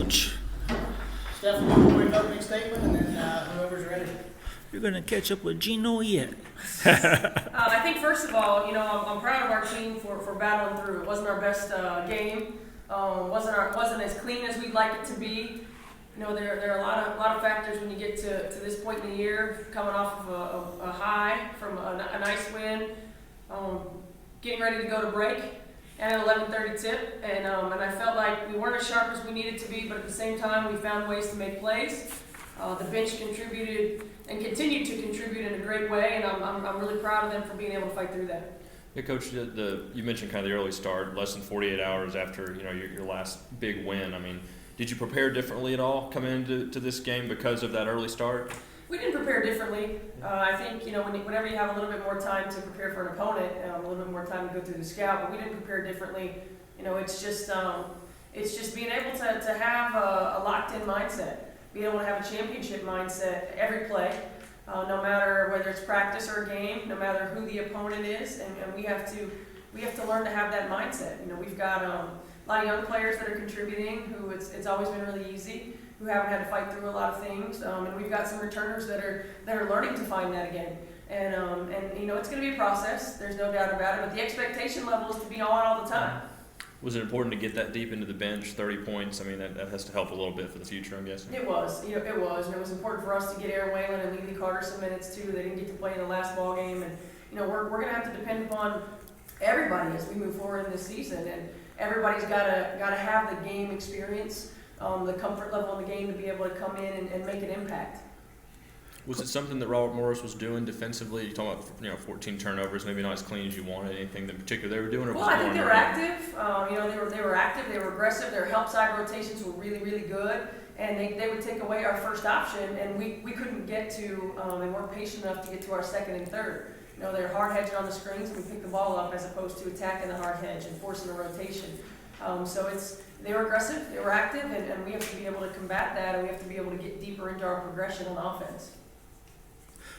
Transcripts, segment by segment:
Coach. Stephen, you can make opening statement, and then whoever's ready. You're going to catch up with Gino yet. I think first of all, I'm proud of our team for battling through. It wasn't our best game. Wasn't as clean as we'd like it to be. There are a lot of factors when you get to this point in the year, coming off of a high from a nice win, getting ready to go to break, and an 11:30 tip, and I felt like we weren't as sharp as we needed to be, but at the same time we found ways to make plays. The bench contributed and continued to contribute in a great way, and I'm really proud of them for being able to fight through that. Yeah, Coach, you mentioned kind of the early start, less than 48 hours after your last big win. I mean, did you prepare differently at all coming into this game because of that early start? We didn't prepare differently. I think whenever you have a little bit more time to prepare for an opponent, a little bit more time to go through the scout, but we didn't prepare differently. It's just being able to have a locked-in mindset, being able to have a championship mindset every play. No matter whether it's practice or a game, no matter who the opponent is, and we have to learn to have that mindset. We've got a lot of young players that are contributing who it's always been really easy, who haven't had to fight through a lot of things, and we've got some returners that are learning to find that again. And it's going to be a process. There's no doubt about it. But the expectation level is to be on all the time. Was it important to get that deep into the bench, 30 points? I mean, that has to help a little bit for the future, I'm guessing. It was. It was. And it was important for us to get Aaron Whalen and Lily Carter some minutes, too. They didn't get to play in the last ball game. And, we're going to have to depend upon everybody as we move forward in this season. And everybody's got to have the game experience, the comfort level in the game to be able to come in and make an impact. Was it something that Robert Morris was doing defensively? You talking about 14 turnovers, maybe not as clean as you wanted. Anything in particular they were doing? Or Well, I think they were active. They were active. They were aggressive. Their help side rotations were really, really good, and they would take away our first option, and we couldn't get to. They weren't patient enough to get to our second and third. They were hard hedging on the screens, and we picked the ball up as opposed to attacking the hard hedge and forcing the rotation. They were aggressive. They were active, and we have to be able to combat that, and we have to be able to get deeper into our progression on offense.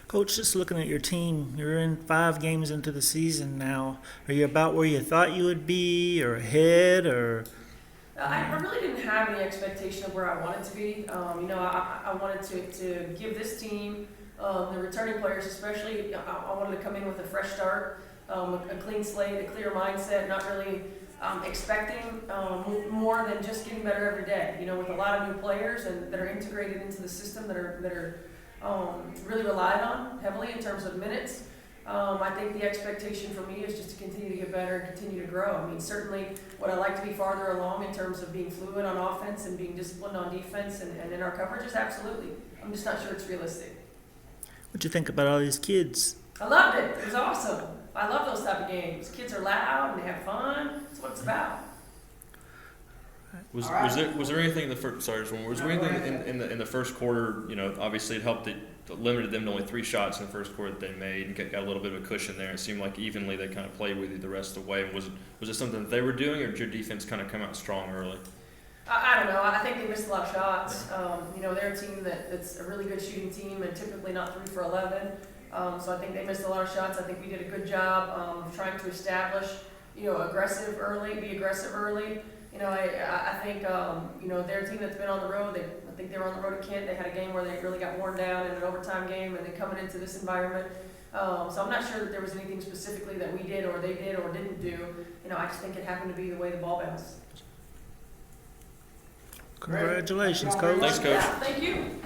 Coach, just looking at your team, you're in 5 games into the season now. Are you about where you thought you would be, or ahead, or? I really didn't have any expectation of where I wanted to be. I wanted to give this team, the returning players especially, I wanted to come in with a fresh start, a clean slate, a clear mindset, not really expecting more than just getting better every day. With a lot of new players and that are integrated into the system that are really relied on heavily in terms of minutes. I think the expectation for me is just to continue to get better and continue to grow. I mean, certainly would I like to be farther along in terms of being fluid on offense and being disciplined on defense and in our coverages? Absolutely. I'm just not sure it's realistic. What'd you think about all these kids? I loved it. It was awesome. I love those type of games. Kids are loud and they have fun. That's what it's about. Was there anything in the first? Sorry, was there anything in the first quarter? Obviously it helped. It limited them to only 3 shots in the first quarter that they made, and got a little bit of a cushion there. It seemed like evenly they kind of played with you the rest of the way. Was it something that they were doing, or did your defense kind of come out strong early? I don't know. I think they missed a lot of shots. They're a team that's a really good shooting team and typically not 3 for 11. So I think they missed a lot of shots. I think we did a good job of trying to establish, be aggressive early. I think, they're a team that's been on the road. I think they were on the road at Kent. They had a game where they really got worn down in an overtime game, and then coming into this environment. So I'm not sure that there was anything specifically that we did or they did or didn't do. I just think it happened to be the way the ball bounced. Congratulations, Coach. Thanks, Coach. Yeah, thank you.